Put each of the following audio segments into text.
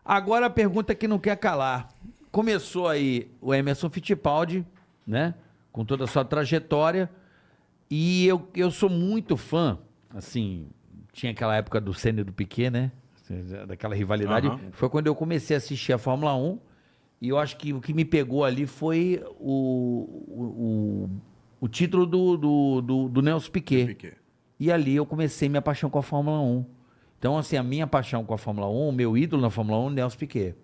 Agora a pergunta que não quer calar. Começou aí o Emerson Fittipaldi, né? Com toda a sua trajetória. E eu sou muito fã, assim, tinha aquela época do Senna e do Piquet, né? Daquela rivalidade. Aham. Foi quando eu comecei a assistir a Fórmula 1. E eu acho que o que me pegou ali foi o título do Nelson Piquet. Piquet. E ali eu comecei minha paixão com a Fórmula 1. Então, assim, a minha paixão com a Fórmula 1, o meu ídolo na Fórmula 1, Nelson Piquet.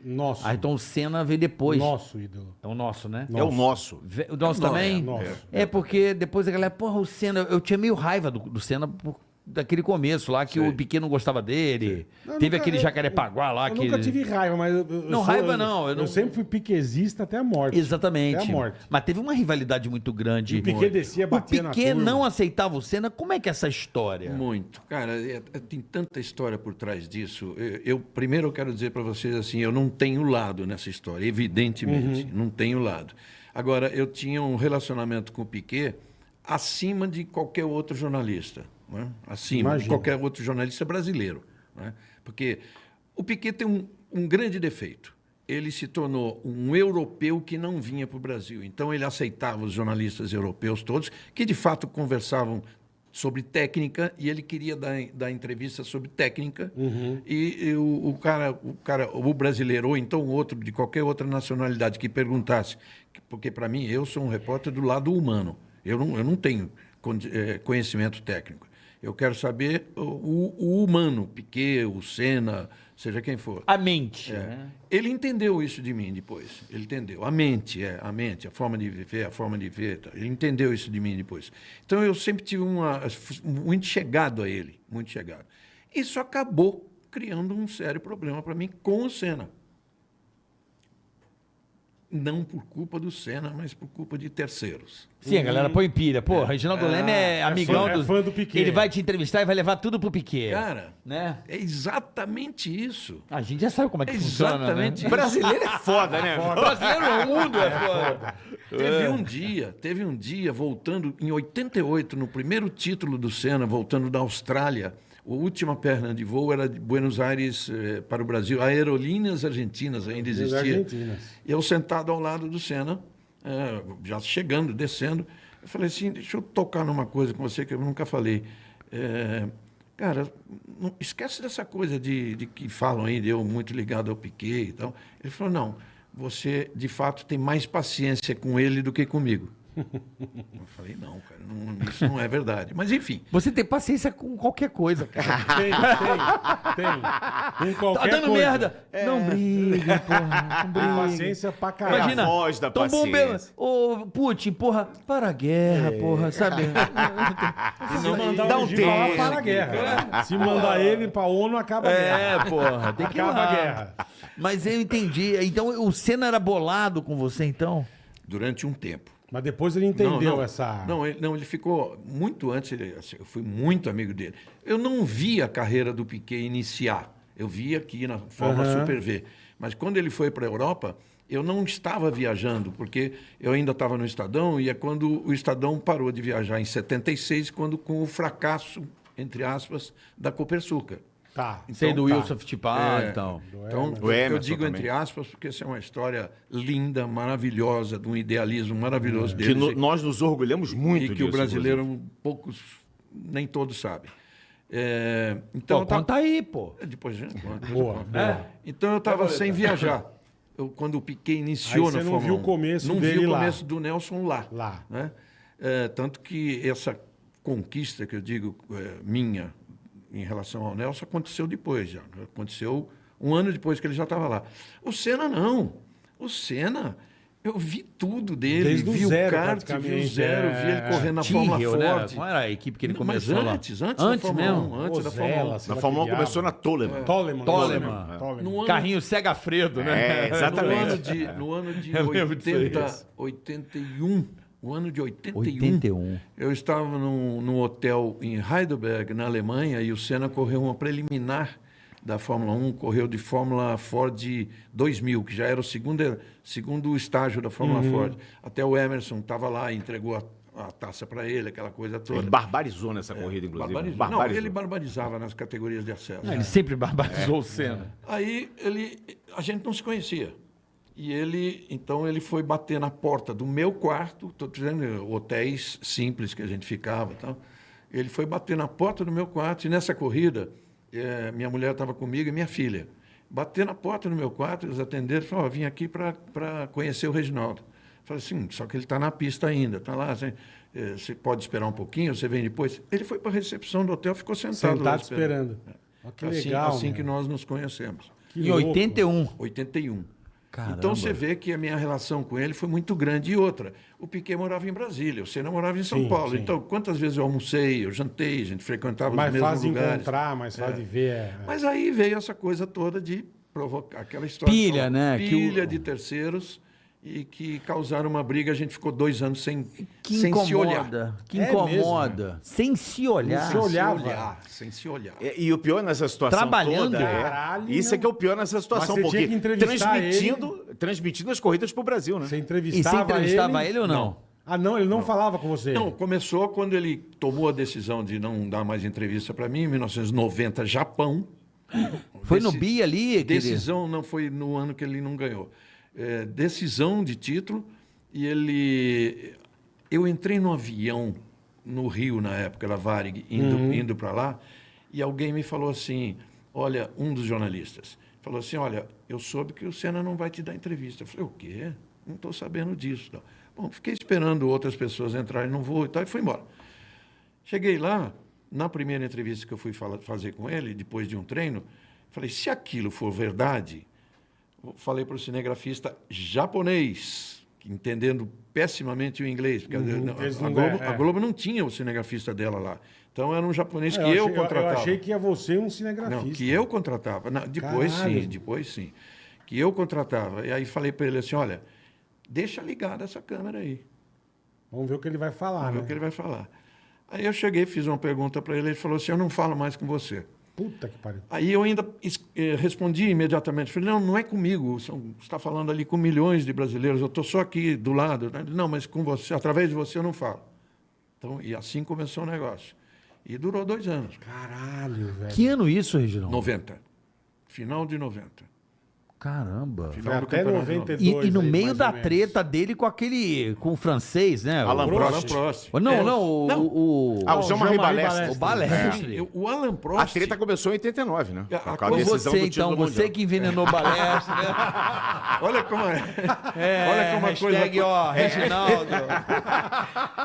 Nosso. Ayrton Senna veio depois. Nosso ídolo. É o nosso, né? É o nosso. O nosso também? nosso. É porque depois a galera, porra, o Senna, eu tinha meio raiva do Senna daquele começo lá, que Sei. o Piquet não gostava dele. Não, Teve nunca- aquele Jacarepaguá lá. Eu que... nunca tive raiva, mas... Não, raiva não, eu Eu não- sempre fui piquezista até a morte. Exatamente. Até a morte. Mas teve uma rivalidade muito grande. E o Piquet descia, batia na O Piquet turma. não aceitava o Senna. Como é que é essa história? Muito. Cara, tem tanta história por trás disso. Primeiro eu quero dizer para vocês assim, eu não tenho lado nessa história, evidentemente, não tenho lado. Agora, eu tinha um relacionamento com o Piquet acima de qualquer outro jornalista, não é? Acima de Imagino. qualquer outro jornalista brasileiro, não é? Porque o Piquet tem um grande defeito. Ele se tornou um europeu que não vinha para o Brasil. Então, ele aceitava os jornalistas europeus todos, que de fato conversavam sobre técnica, e ele queria dar entrevista sobre técnica, e o brasileiro, ou então outro de qualquer outra nacionalidade que perguntasse, porque para mim, eu sou um repórter do lado humano, eu não tenho conhecimento técnico. Eu quero saber o humano, Piquet, o Senna, seja quem for. A mente. Né? Ele entendeu isso de mim depois. Ele entendeu. A mente, a forma de viver, a forma de ver. Ele entendeu isso de mim depois. Então, eu sempre tive muito chegado a ele, muito chegado. Isso acabou criando um sério problema para mim com o Senna. Não por culpa do Senna, mas por culpa de terceiros. Sim, a galera põe pilha. Pô, Reginaldo Leme é amigão é fã do Piquet. Ele vai te entrevistar e vai levar tudo pro Piquet. Cara, né? é exatamente isso. A gente já sabe como é que funciona, Exatamente né? isso. Brasileiro é foda, né? Brasileiro no mundo é foda. Teve um dia, voltando em 88, no primeiro título do Senna, voltando da Austrália, a última perna de voo era de Buenos Aires para o Brasil. Aerolíneas Argentinas ainda existia. Argentinas. E eu sentado ao lado do Senna, já chegando, descendo, eu falei assim, deixa eu tocar numa coisa com você que eu nunca falei. Cara, não, esquece dessa coisa de que falam aí, de eu muito ligado ao Piquet e tal. Ele falou, não, você de fato tem mais paciência com ele do que comigo. Eu falei, não, cara, isso não é verdade. Mas enfim. Você tem paciência com qualquer coisa, cara. Tem qualquer Tá dando coisa. merda. Não brigue, porra. Não Tem brigue. paciência pra caralho. Imagina, a voz da tão paciência. Ô, Putin, porra, para a guerra, porra, sabe? Se mandar Dá o um Egito, ela tempo. para a guerra. Se mandar ele pra ONU, acaba a guerra. Porra, tem que ir Acaba lá. a guerra. Mas eu entendi. Então, o Senna era bolado com você, então? Durante um tempo. Mas depois ele entendeu não, essa... Não, ele ficou muito antes, eu fui muito amigo dele. Eu não vi a carreira do Piquet iniciar. Eu vi aqui na Fórmula Super V. Mas quando ele foi para a Europa, eu não estava viajando, porque eu ainda estava no Estadão, e é quando o Estadão parou de viajar em 76, quando com o fracasso, entre aspas, da Copersucar. Tá. Sei do tá. Wilson Fittipaldi e tal. Então, O Emerson eu digo também. entre aspas, porque essa é uma história linda, maravilhosa, de um idealismo maravilhoso Que dele. nós nos orgulhamos muito E que disso, o brasileiro, poucos, nem todos sabem. Então, Pô, conta aí, pô. depois, gente, Boa, boa. Então eu estava sem viajar. Quando o Piquet iniciou Aí você na não Fórmula viu o 1. começo Não dele vi o lá. começo do Nelson lá. Lá. Né? Tanto que essa conquista que eu digo minha em relação ao Nelson aconteceu depois já. Aconteceu um ano depois que ele já estava lá. O Senna não. O Senna, eu vi tudo dele. Desde o vi zero, o kart, vi o praticamente, zero, vi ele correndo na Fórmula Tyrrell, né? Ford. Qual era a equipe que ele Mas começou lá? antes da Fórmula mesmo? 1, antes da Fórmula 1. Ozella, Na Fórmula 1 começou na Toleman. Toleman. No ano Carrinho Segafredo, né? Exatamente. No ano de Eu lembro disso aí. 81, o ano de 81, 81. eu estava num hotel em Heidelberg, na Alemanha, e o Senna correu uma preliminar da Fórmula 1, correu de Fórmula Ford 2000, que já era o segundo estágio da Fórmula Ford. Até o Emerson estava lá, entregou a taça para ele, aquela coisa toda. Ele barbarizou nessa corrida, inclusive. Barbarizou. Não, ele barbarizava nas categorias de acesso. Ele sempre barbarizou o Senna. Aí a gente não se conhecia. E então ele foi bater na porta do meu quarto, estou dizendo hotéis simples que a gente ficava e tal. Ele foi bater na porta do meu quarto e nessa corrida, minha mulher estava comigo e minha filha. Bater na porta do meu quarto, eles atenderam e falaram, vim aqui para conhecer o Reginaldo. Falei assim, só que ele está na pista ainda, está lá, você pode esperar um pouquinho, você vem depois. Ele foi para a recepção do hotel, ficou sentado lá esperando. Ó, que legal, assim meu. que nós nos conhecemos. Que Em louco. 81. 81. Caramba. Então você vê que a minha relação com ele foi muito grande. E outra, o Piquet morava em Brasília, o Senna morava em São Sim, Paulo. sim. Então, quantas vezes eu almocei, eu jantei, a gente frequentava Mais os mesmos fácil de lugares. encontrar, mais fácil de ver. Mas aí veio essa coisa toda de provocar aquela história. Pilha, né? Pilha de terceiros e que causaram uma briga. A gente ficou 2 anos sem Que se olhar. incomoda. Que É incomoda. Sem se olhar. Não se olhava. Sem se olhar. E o pior nessa situação Trabalhando? toda Caralho, isso meu. é que é o pior nessa situação, Mas você tinha porque que entrevistar transmitindo as corridas pro Brasil, né? Você E entrevistava, você entrevistava ele ou não? Ah, não, ele não falava com você. Não, começou quando ele tomou a decisão de não dar mais entrevista para mim, em 1990, Japão. Foi no BI ali? querido? Decisão não foi no ano que ele não ganhou. Decisão de título e eu entrei no avião no Rio na época, era Varig, indo para lá, e alguém me falou assim, olha, um dos jornalistas falou assim, olha, eu soube que o Senna não vai te dar entrevista. Eu falei, o quê? Não estou sabendo disso. Não. Bom, fiquei esperando outras pessoas entrarem no voo e tal, e fui embora. Cheguei lá, na primeira entrevista que eu fui fazer com ele, depois de um treino, falei, se aquilo for verdade, falei para o cinegrafista japonês, entendendo pessimamente o inglês, porque a Globo não tinha o cinegrafista dela lá. Então era um japonês que eu contratava. Eu achei que ia você um cinegrafista. Não, que eu contratava. Não, depois sim. Que eu contratava. E aí falei para ele assim, olha, deixa ligada essa câmera aí. Vamos ver o que ele vai falar, Vamos ver o que ele vai falar. Aí eu cheguei, fiz uma pergunta para ele, ele falou assim, eu não falo mais com você. Puta que pariu. Aí eu ainda respondi imediatamente, falei, não é comigo, você está falando ali com milhões de brasileiros, eu estou só aqui do lado. Não, mas com você, através de você eu não falo. Então, e assim começou o negócio. E durou 2 anos. Caralho, velho. Que ano isso, Reginaldo? 90. Final de 90. Caramba. Foi Final do até campeonato de 92. E no aí, meio mais da ou menos. treta dele com o francês, né? Alan o... Prost. Prost. Não, o Jean-Marie Balestre. o Balestre. O Alan Prost... A treta começou em 89, né? Com a Foi decisão você, do título então, você mundial. que envenenou o Balestre, né? Olha como é. Olha como a hashtag, coisa... ó, Reginaldo.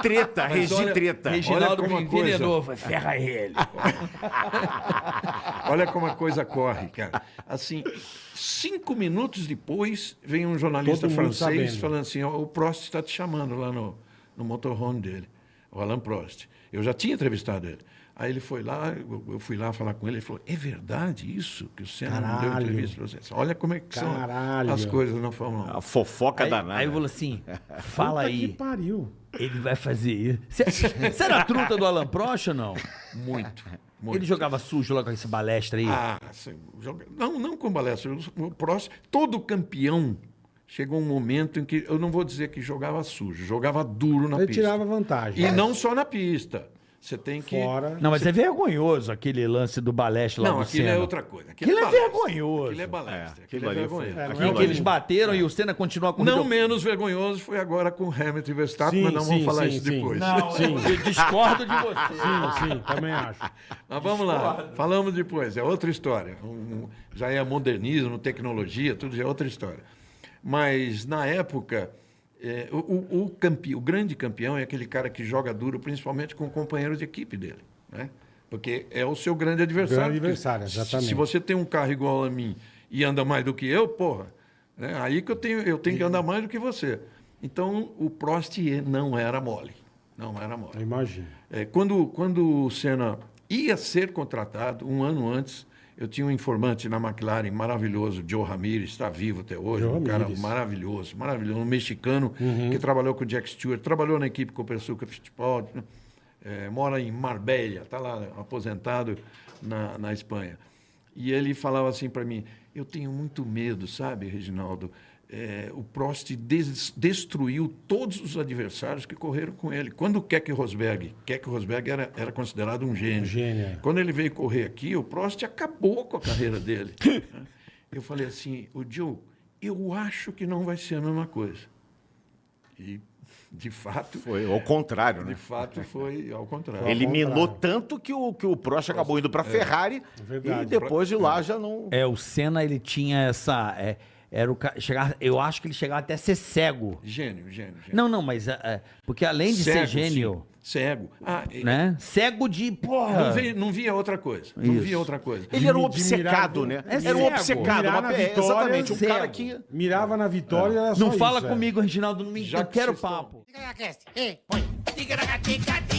Treta, Mas Regi olha- treta. Reginaldo como me a coisa- envenenou. Foi, ferra ele. Olha como a coisa corre, cara. Assim, 5 minutos depois, vem um jornalista Todo mundo francês sabendo. falando assim, ó, o Prost está te chamando lá no motorhome dele, o Alain Prost. Eu já tinha entrevistado ele. Aí ele foi lá, eu fui lá falar com ele, ele falou, é verdade isso que o Senna não deu Caralho. entrevista para você? Olha como é que são Caralho. as coisas na Fórmula 1. A fofoca danada. Aí eu falou assim, fala Puta que aí, pariu. ele vai fazer isso. Você era a truta do Alan Prost ou não? Muito. Ele jogava sujo lá com esse Balestre aí? Não com balestra. O Prost, todo campeão, chegou um momento em que, eu não vou dizer que jogava sujo, jogava duro na Ele pista. tirava vantagem. E não só na pista. Você tem que... Fora. Não, mas é vergonhoso aquele lance do Balestre lá Não, no aquilo Senna. é outra coisa. Aquilo é balestra. vergonhoso. Aquilo é balestra. Aquilo é aquilo ali foi- vergonhoso. não Aquilo que eles bateram e o Senna continua com Não menos vergonhoso foi agora com Hamilton e Verstappen, Sim, mas não vamos sim, falar sim, isso sim. depois. Não, eu discordo de você. Sim, também acho. Mas vamos lá, falamos depois, é outra história. Já é modernismo, tecnologia, tudo já é outra história. Mas, na época, o grande campeão é aquele cara que joga duro, principalmente com o companheiro de equipe dele. Né? Porque é o seu grande adversário. Grande adversário, Porque exatamente. Se você tem um carro igual a mim e anda mais do que eu, porra, né? Aí que eu tenho que andar mais do que você. Então, o Prost não era mole. Não era mole. Eu imagino. Quando o Senna ia ser contratado, um ano antes, eu tinha um informante na McLaren maravilhoso, Joe Ramirez, está vivo até hoje, Joe um cara Ramirez. maravilhoso, um mexicano que trabalhou com o Jack Stewart, trabalhou na equipe com o Persuca Fittipaldi, né? Mora em Marbella, está lá aposentado na Espanha. E ele falava assim para mim, eu tenho muito medo, sabe, Reginaldo? O Prost destruiu todos os adversários que correram com ele. Quando o Keck Rosberg era considerado um gênio. Quando ele veio correr aqui, o Prost acabou com a carreira dele. Eu falei assim, o Joe, eu acho que não vai ser a mesma coisa. E, de fato... Foi ao contrário, né? De fato, foi ao contrário. Ele minou tanto que o Prost acabou indo para a Ferrari Verdade. e depois de lá já não... O Senna, ele tinha essa... Era eu acho que ele chegava até a ser cego. Gênio. Não, mas... porque além de ser gênio... Sim. Cego. Né? Cego de... Porra! Não via outra coisa. Não Isso. via outra coisa. Ele era um obcecado, né? É Era um cego. obcecado. Mirar na vitória, Exatamente, um cego. cara que... Mirava na vitória, era só Não fala isso, comigo, Reginaldo, não me Já eu que quero vocês estão- papo. Tigra-ga-cast, põe. Tigra-ga-tica-tica.